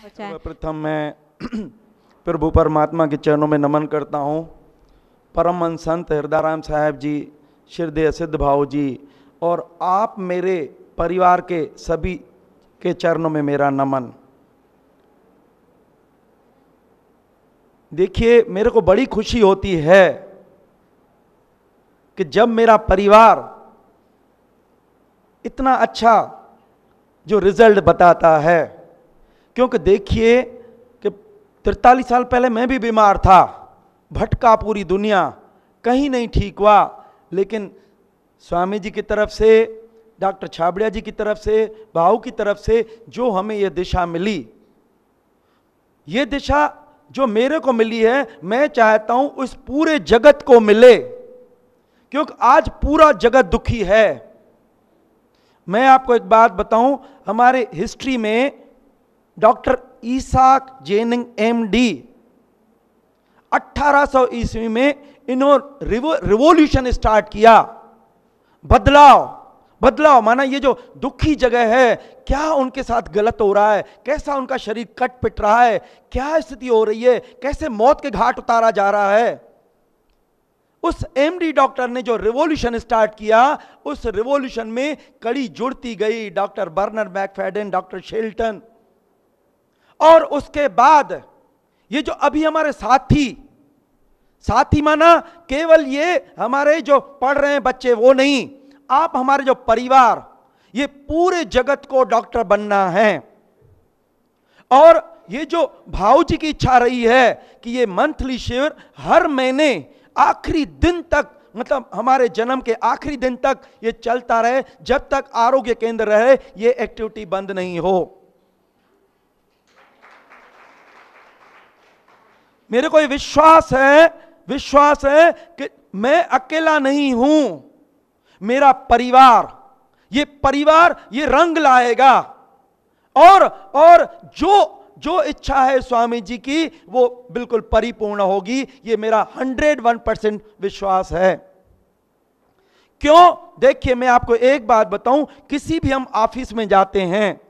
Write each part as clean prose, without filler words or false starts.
सर्वप्रथम मैं प्रभु परमात्मा के चरणों में नमन करता हूँ। परम संत हृदयराम साहब जी, श्रद्धेय सिद्ध भाव जी और आप मेरे परिवार के सभी के चरणों में मेरा नमन। देखिए, मेरे को बड़ी खुशी होती है कि जब मेरा परिवार इतना अच्छा जो रिजल्ट बताता है, क्योंकि देखिए कि 43 साल पहले मैं भी बीमार था, भटका पूरी दुनिया, कहीं नहीं ठीक हुआ, लेकिन स्वामी जी की तरफ से, डॉक्टर छाबड़िया जी की तरफ से, भाऊ की तरफ से जो हमें ये दिशा मिली, ये दिशा जो मेरे को मिली है, मैं चाहता हूं उस पूरे जगत को मिले, क्योंकि आज पूरा जगत दुखी है। मैं आपको एक बात बताऊं, हमारे हिस्ट्री में डॉक्टर ईसाक जेनिंग एमडी 1800 ईस्वी में इन्होंने रिवॉल्यूशन स्टार्ट किया। बदलाव माना ये जो दुखी जगह है, क्या उनके साथ गलत हो रहा है, कैसा उनका शरीर कट पिट रहा है, क्या स्थिति हो रही है, कैसे मौत के घाट उतारा जा रहा है। उस एमडी डॉक्टर ने जो रिवॉल्यूशन स्टार्ट किया, उस रिवॉल्यूशन में कड़ी जुड़ती गई doctor burner McFadden, doctor Shelton, और उसके बाद ये जो अभी हमारे साथी माना केवल ये हमारे जो पढ़ रहे हैं बच्चे वो नहीं, आप हमारे जो परिवार, ये पूरे जगत को डॉक्टर बनना है। और ये जो भाऊ जी की इच्छा रही है कि ये मंथली शिविर हर महीने आखिरी दिन तक, मतलब हमारे जन्म के आखिरी दिन तक ये चलता रहे, जब तक आरोग्य केंद्र रहे, ये एक्टिविटी बंद नहीं हो। मेरे को ये विश्वास है कि मैं अकेला नहीं हूं, मेरा परिवार ये रंग लाएगा, और जो इच्छा है स्वामी जी की वो बिल्कुल परिपूर्ण होगी, ये मेरा 101% विश्वास है। क्यों? देखिए, मैं आपको एक बात बताऊं, किसी भी हम ऑफिस में जाते हैं,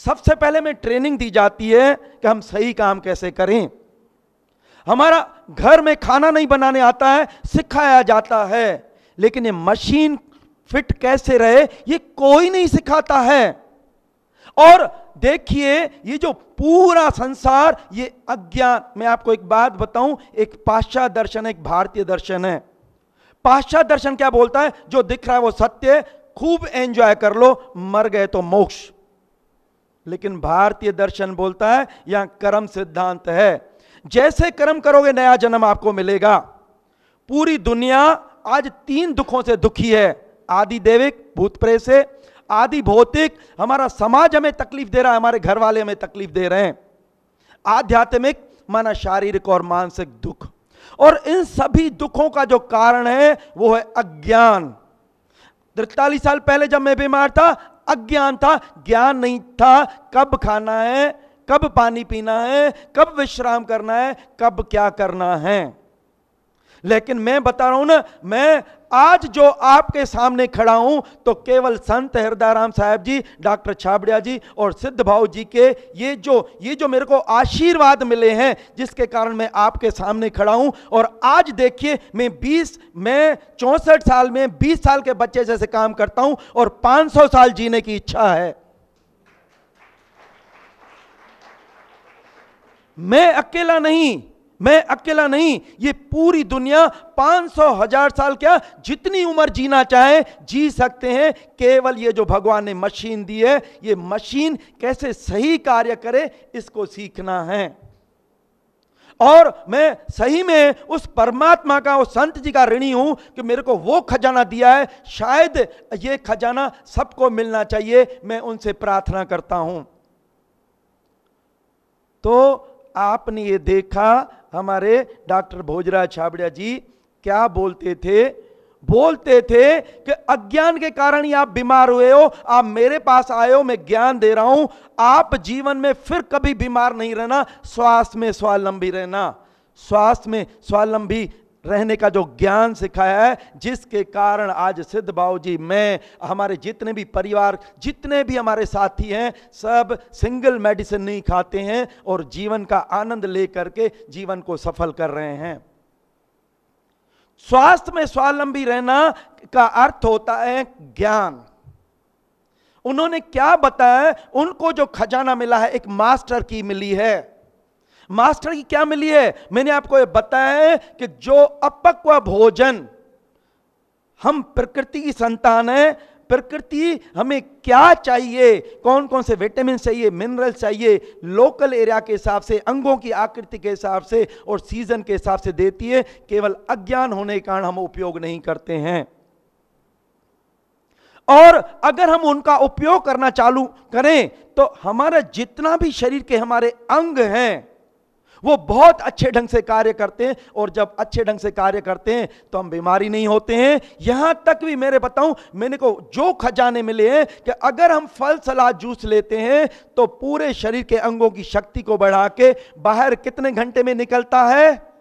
सबसे पहले में ट्रेनिंग दी जाती है कि हम सही काम कैसे करें। हमारा घर में खाना नहीं बनाने आता है, सिखाया जाता है, लेकिन ये मशीन फिट कैसे रहे ये कोई नहीं सिखाता है। और देखिए, ये जो पूरा संसार, ये अज्ञान, मैं आपको एक बात बताऊं, एक पाश्चात्य दर्शन है, एक भारतीय दर्शन है। पाश्चात्य दर्शन क्या बोलता है? जो दिख रहा है वो सत्य है, खूब एंजॉय कर लो, मर गए तो मोक्ष। लेकिन भारतीय दर्शन बोलता है यहां कर्म सिद्धांत है, जैसे कर्म करोगे नया जन्म आपको मिलेगा। पूरी दुनिया आज 3 दुखों से दुखी है, आदि दैविक, भूत प्रेत से, आदि भौतिक, हमारा समाज हमें तकलीफ दे रहा है, हमारे घर वाले हमें तकलीफ दे रहे हैं, आध्यात्मिक माना शारीरिक और मानसिक दुख। और इन सभी दुखों का जो कारण है वो है अज्ञान। 43 साल पहले जब मैं बीमार था, अज्ञान था, ज्ञान नहीं था कब खाना है, कब पानी पीना है, कब विश्राम करना है, कब क्या करना है। लेकिन मैं बता रहा हूं ना, मैं आज जो आपके सामने खड़ा हूं तो केवल संत हृदयराम साहब जी, डॉक्टर छाबड़िया जी और सिद्ध भाव जी के ये जो मेरे को आशीर्वाद मिले हैं, जिसके कारण मैं आपके सामने खड़ा हूं। और आज देखिए, मैं 64 साल में 20 साल के बच्चे जैसे काम करता हूं और 500 साल जीने की इच्छा है। मैं अकेला नहीं, ये पूरी दुनिया 500,000 साल, क्या जितनी उम्र जीना चाहे जी सकते हैं। केवल ये जो भगवान ने मशीन दी है, ये मशीन कैसे सही कार्य करे इसको सीखना है। और मैं सही में उस परमात्मा का, उस संत जी का ऋणी हूं कि मेरे को वो खजाना दिया है। शायद ये खजाना सबको मिलना चाहिए, मैं उनसे प्रार्थना करता हूं। तो आपने ये देखा, हमारे डॉक्टर भोजराज छाबड़िया जी क्या बोलते थे कि अज्ञान के कारण ही आप बीमार हुए हो, आप मेरे पास आए हो, मैं ज्ञान दे रहा हूं, आप जीवन में फिर कभी बीमार नहीं रहना, स्वास्थ्य में स्वावलंबी रहना। स्वास्थ्य में स्वावलंबी रहने का जो ज्ञान सिखाया है, जिसके कारण आज सिद्ध बाबू जी, मैं, हमारे जितने भी परिवार, जितने भी हमारे साथी हैं, सब सिंगल मेडिसिन नहीं खाते हैं और जीवन का आनंद लेकर के जीवन को सफल कर रहे हैं। स्वास्थ्य में स्वावलंबी रहना का अर्थ होता है ज्ञान। उन्होंने क्या बताया? उनको जो खजाना मिला है, एक मास्टर की मिली है। मास्टर की क्या मिली है? मैंने आपको ये बताया है कि जो अपक्व भोजन, हम प्रकृति की संतान है, प्रकृति हमें क्या चाहिए, कौन कौन से विटामिन चाहिए, मिनरल चाहिए, लोकल एरिया के हिसाब से, अंगों की आकृति के हिसाब से और सीजन के हिसाब से देती है। केवल अज्ञान होने के कारण हम उपयोग नहीं करते हैं। और अगर हम उनका उपयोग करना चालू करें तो हमारा जितना भी शरीर के हमारे अंग हैं वो बहुत अच्छे ढंग से कार्य करते हैं, और जब अच्छे ढंग से कार्य करते हैं तो हम बीमारी नहीं होते हैं। यहां तक भी मेरे बताऊं, मैंने को जो खजाने मिले हैं कि अगर हम फल सलाद जूस लेते हैं तो पूरे शरीर के अंगों की शक्ति को बढ़ा के बाहर कितने घंटे में निकलता है?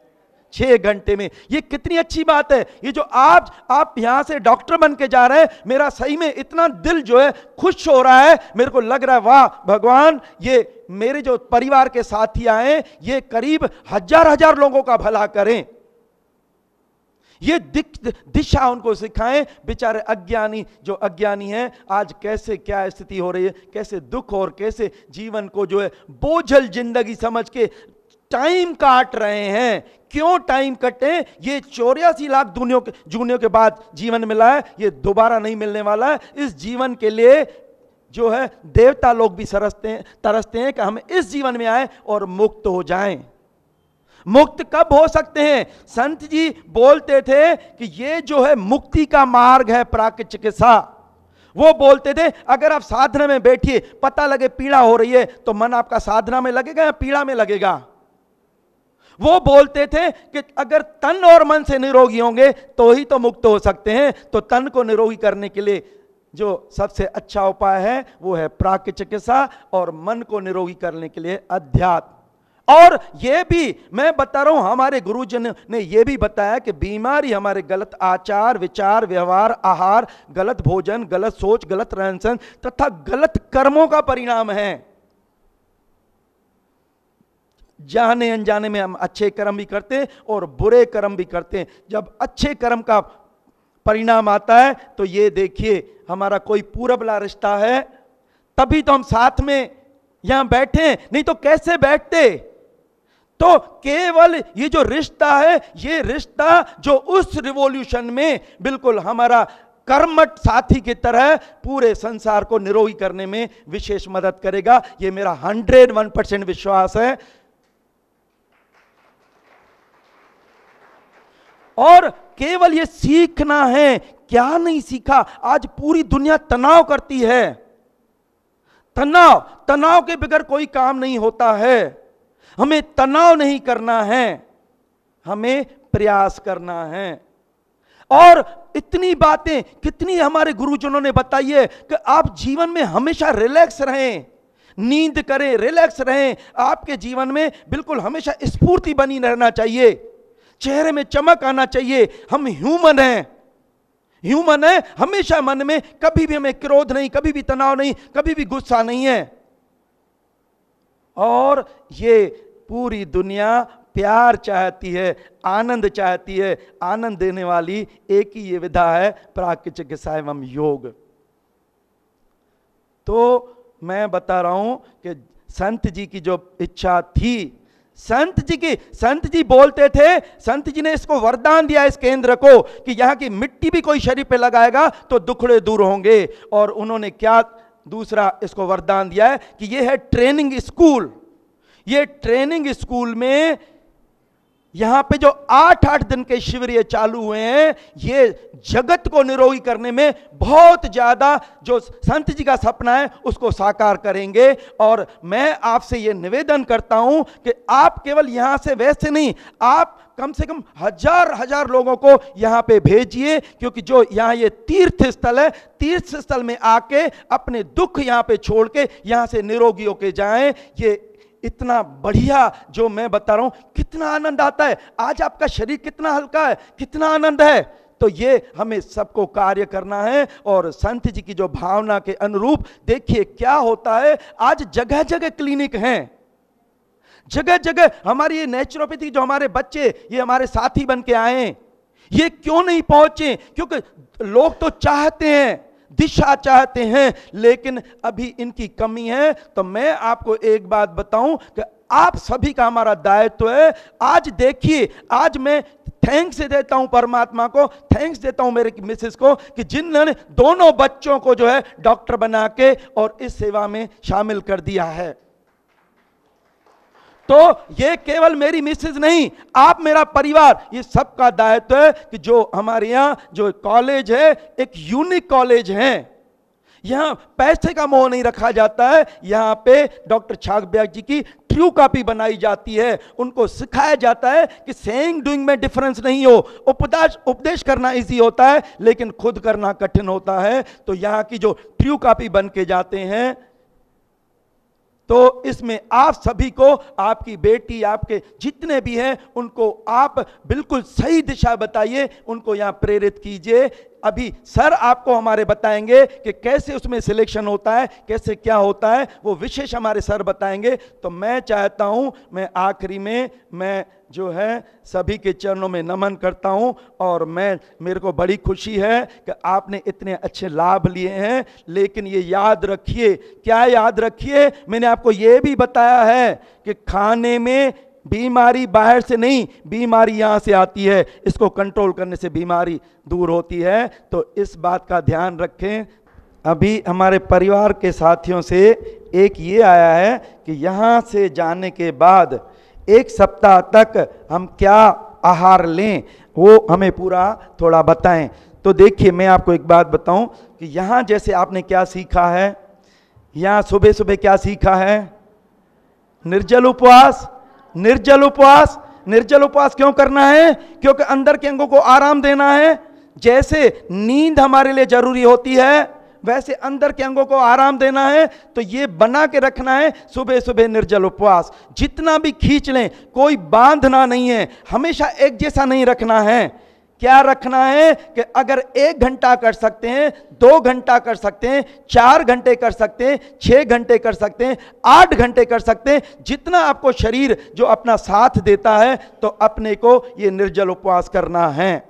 6 घंटे में। ये कितनी अच्छी बात है। ये जो आज आप यहां से डॉक्टर बन के जा रहे हैं, मेरा सही में इतना दिल जो है खुश हो रहा है। मेरे को लग रहा है वाह भगवान, ये मेरे जो परिवार के साथी आए, ये करीब हजार लोगों का भला करें, ये दिशा उनको सिखाएं। बेचारे अज्ञानी, जो अज्ञानी हैं, आज कैसे क्या स्थिति हो रही है, कैसे दुख और कैसे जीवन को जो है बोझल जिंदगी समझ के टाइम काट रहे हैं। क्यों टाइम कटे? ये 84 लाख जूनियों के बाद जीवन मिला है, ये दोबारा नहीं मिलने वाला है। इस जीवन के लिए जो है देवता लोग भी तरसते हैं कि हम इस जीवन में आए और मुक्त हो जाएं। मुक्त कब हो सकते हैं? संत जी बोलते थे कि ये जो है मुक्ति का मार्ग है प्राकृतिक चिकित्सा। वो बोलते थे अगर आप साधना में बैठिए, पता लगे पीड़ा हो रही है, तो मन आपका साधना में लगेगा या पीड़ा में लगेगा? वो बोलते थे कि अगर तन और मन से निरोगी होंगे तो ही तो मुक्त हो सकते हैं। तो तन को निरोगी करने के लिए जो सबसे अच्छा उपाय है वो है प्राकृतिक चिकित्सा, और मन को निरोगी करने के लिए अध्यात्म। और ये भी मैं बता रहा हूं, हमारे गुरुजन ने ये भी बताया कि बीमारी हमारे गलत आचार विचार व्यवहार, आहार, गलत भोजन, गलत सोच, गलत रहन सहन तथा गलत कर्मों का परिणाम है। जाने अनजाने में हम अच्छे कर्म भी करते हैं और बुरे कर्म भी करते हैं। जब अच्छे कर्म का परिणाम आता है तो ये देखिए, हमारा कोई पूरब वाला रिश्ता है, तभी तो हम साथ में यहां बैठे, नहीं तो कैसे बैठते? तो केवल ये जो रिश्ता है, ये रिश्ता जो उस रिवॉल्यूशन में बिल्कुल हमारा कर्मठ साथी की तरह पूरे संसार को निरोगी करने में विशेष मदद करेगा। ये मेरा 101% विश्वास है। और केवल ये सीखना है, क्या नहीं सीखा। आज पूरी दुनिया तनाव करती है, तनाव के बगैर कोई काम नहीं होता है। हमें तनाव नहीं करना है, हमें प्रयास करना है। और इतनी बातें कितनी हमारे गुरुजनों ने बताई है कि आप जीवन में हमेशा रिलैक्स रहें, नींद करें, रिलैक्स रहें। आपके जीवन में बिल्कुल हमेशा स्फूर्ति बनी रहना चाहिए, चेहरे में चमक आना चाहिए। हम ह्यूमन हैं, हमेशा मन में कभी भी हमें क्रोध नहीं, कभी भी तनाव नहीं, कभी भी गुस्सा नहीं है। और ये पूरी दुनिया प्यार चाहती है, आनंद चाहती है। आनंद देने वाली एक ही ये विधा है, प्राकृतिक चिकित्सा एवं योग। तो मैं बता रहा हूं कि संत जी की जो इच्छा थी, संत जी बोलते थे, संत जी ने इसको वरदान दिया इस केंद्र को कि यहां की मिट्टी भी कोई शरीर पे लगाएगा तो दुखड़े दूर होंगे। और उन्होंने क्या दूसरा इसको वरदान दिया है कि यह है ट्रेनिंग स्कूल। ये ट्रेनिंग स्कूल में यहां पे जो 8 दिन के शिविर ये चालू हुए हैं, ये जगत को निरोगी करने में बहुत ज्यादा जो संत जी का सपना है उसको साकार करेंगे। और मैं आपसे ये निवेदन करता हूं कि आप केवल यहां से वैसे नहीं, आप कम से कम हजार लोगों को यहां पे भेजिए, क्योंकि जो यहां ये तीर्थ स्थल है, तीर्थ स्थल में आके अपने दुख यहां पे छोड़ के यहां से निरोगी होके जाएं। ये इतना बढ़िया जो मैं बता रहा हूं, कितना आनंद आता है। आज आपका शरीर कितना हल्का है, कितना आनंद है। तो ये हमें सबको कार्य करना है। और संत जी की जो भावना के अनुरूप देखिए क्या होता है। आज जगह जगह क्लिनिक हैं, जगह जगह हमारी ये नेचुरोपैथी, जो हमारे बच्चे ये हमारे साथी बन के आए, ये क्यों नहीं पहुंचे? क्योंकि लोग तो चाहते हैं, दिशा चाहते हैं, लेकिन अभी इनकी कमी है। तो मैं आपको एक बात बताऊं कि आप सभी का हमारा दायित्व है। आज देखिए, आज मैं थैंक्स देता हूं परमात्मा को, थैंक्स देता हूं मेरे मिसेस को कि जिन्होंने दोनों बच्चों को जो है डॉक्टर बना के और इस सेवा में शामिल कर दिया है। तो ये केवल मेरी मिसेज नहीं, आप मेरा परिवार, ये सबका दायित्व है कि जो हमारे यहाँ जो कॉलेज है, एक यूनिक कॉलेज है। यहां पैसे का मोह नहीं रखा जाता है। यहां पे डॉक्टर छागब्याग जी की ट्रू कॉपी बनाई जाती है। उनको सिखाया जाता है कि सेइंग डूइंग में डिफरेंस नहीं हो। उपदेश करना इजी होता है, लेकिन खुद करना कठिन होता है। तो यहां की जो ट्रू कॉपी बन के जाते हैं, तो इसमें आप सभी को, आपकी बेटी, आपके जितने भी हैं, उनको आप बिल्कुल सही दिशा बताइए, उनको यहां प्रेरित कीजिए। अभी सर आपको हमारे बताएंगे कि कैसे उसमें सिलेक्शन होता है, कैसे क्या होता है, वो विशेष हमारे सर बताएंगे। तो मैं चाहता हूं, मैं आखिरी में मैं जो है सभी के चरणों में नमन करता हूं। और मेरे को बड़ी खुशी है कि आपने इतने अच्छे लाभ लिए हैं। लेकिन ये याद रखिए, क्या याद रखिए, मैंने आपको ये भी बताया है कि खाने में बीमारी बाहर से नहीं, बीमारी यहां से आती है। इसको कंट्रोल करने से बीमारी दूर होती है। तो इस बात का ध्यान रखें। अभी हमारे परिवार के साथियों से एक ये आया है कि यहां से जाने के बाद 1 सप्ताह तक हम क्या आहार लें, वो हमें पूरा थोड़ा बताएं। तो देखिए, मैं आपको एक बात बताऊं कि यहां जैसे आपने क्या सीखा है, यहां सुबह सुबह क्या सीखा है? निर्जल उपवास। निर्जल उपवास, निर्जल उपवास क्यों करना है? क्योंकि अंदर के अंगों को आराम देना है। जैसे नींद हमारे लिए जरूरी होती है, वैसे अंदर के अंगों को आराम देना है। तो ये बना के रखना है सुबह सुबह निर्जल उपवास। जितना भी खींच लें, कोई बांधना नहीं है, हमेशा एक जैसा नहीं रखना है। क्या रखना है कि अगर 1 घंटा कर सकते हैं, 2 घंटा कर सकते हैं, 4 घंटे कर सकते हैं, 6 घंटे कर सकते हैं, 8 घंटे कर सकते हैं, जितना आपको शरीर जो अपना साथ देता है, तो अपने को ये निर्जल उपवास करना है।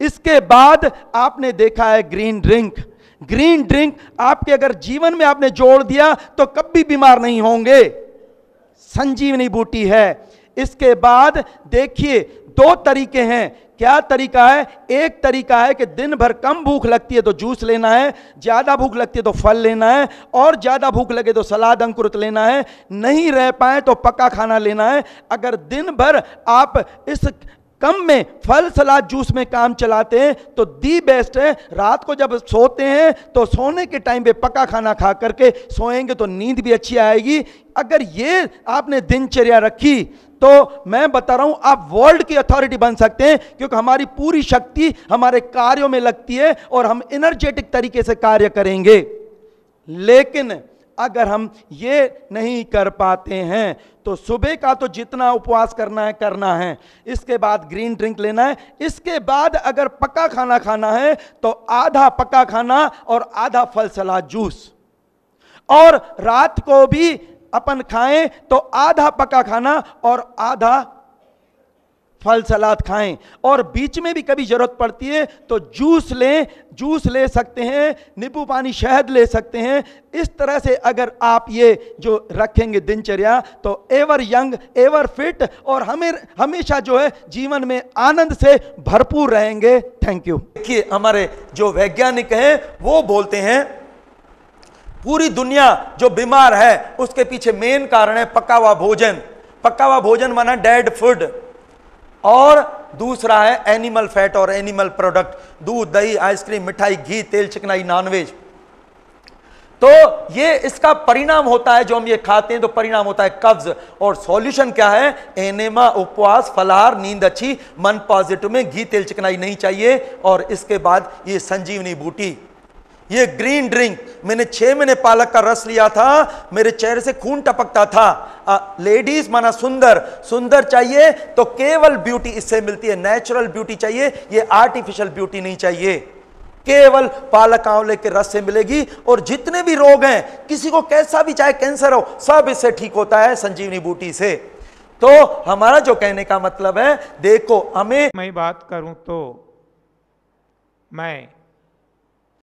इसके बाद आपने देखा है ग्रीन ड्रिंक। ग्रीन ड्रिंक आपके अगर जीवन में आपने जोड़ दिया तो कभी बीमार नहीं होंगे। संजीवनी बूटी है। इसके बाद देखिए 2 तरीके हैं। क्या तरीका है? एक तरीका है कि दिन भर कम भूख लगती है तो जूस लेना है, ज्यादा भूख लगती है तो फल लेना है, और ज्यादा भूख लगे तो सलाद अंकुरित लेना है, नहीं रह पाए तो पक्का खाना लेना है। अगर दिन भर आप इस कम में फल सलाद जूस में काम चलाते हैं तो दी बेस्ट है। रात को जब सोते हैं तो सोने के टाइम पे पक्का खाना खा करके सोएंगे तो नींद भी अच्छी आएगी। अगर ये आपने दिनचर्या रखी तो मैं बता रहा हूं आप वर्ल्ड की अथॉरिटी बन सकते हैं, क्योंकि हमारी पूरी शक्ति हमारे कार्यों में लगती है और हम एनर्जेटिक तरीके से कार्य करेंगे। लेकिन अगर हम ये नहीं कर पाते हैं तो सुबह का तो जितना उपवास करना है, इसके बाद ग्रीन ड्रिंक लेना है। इसके बाद अगर पक्का खाना खाना है तो आधा पक्का खाना और आधा फल सलाद जूस, और रात को भी अपन खाएं तो आधा पका खाना और आधा फल सलाद खाएं, और बीच में भी कभी जरूरत पड़ती है तो जूस लें, जूस ले सकते हैं, नींबू पानी शहद ले सकते हैं। इस तरह से अगर आप ये जो रखेंगे दिनचर्या तो एवर यंग, एवर फिट, और हमेशा जो है जीवन में आनंद से भरपूर रहेंगे। Thank you. देखिए, हमारे जो वैज्ञानिक हैं वो बोलते हैं पूरी दुनिया जो बीमार है उसके पीछे मेन कारण है पका हुआ भोजन। पका हुआ भोजन माना डेड फूड, और दूसरा है एनिमल फैट और एनिमल प्रोडक्ट, दूध, दही, आइसक्रीम, मिठाई, घी, तेल, चिकनाई, नॉनवेज। तो ये इसका परिणाम होता है, जो हम ये खाते हैं तो परिणाम होता है कब्ज। और सॉल्यूशन क्या है? एनेमा, उपवास, फलाहार, नींद अच्छी, मन पॉजिटिव में, घी, तेल, चिकनाई नहीं चाहिए। और इसके बाद ये संजीवनी बूटी, ये ग्रीन ड्रिंक, मैंने 6 महीने पालक का रस लिया था, मेरे चेहरे से खून टपकता था। लेडीज माना सुंदर, सुंदर चाहिए तो केवल ब्यूटी इससे मिलती है, नेचुरल ब्यूटी चाहिए, ये आर्टिफिशियल ब्यूटी नहीं चाहिए, केवल पालक आंवले के रस से मिलेगी। और जितने भी रोग हैं, किसी को कैसा भी, चाहे कैंसर हो, सब इससे ठीक होता है संजीवनी बूटी से। तो हमारा जो कहने का मतलब है, देखो हमें, मैं बात करूं तो मैं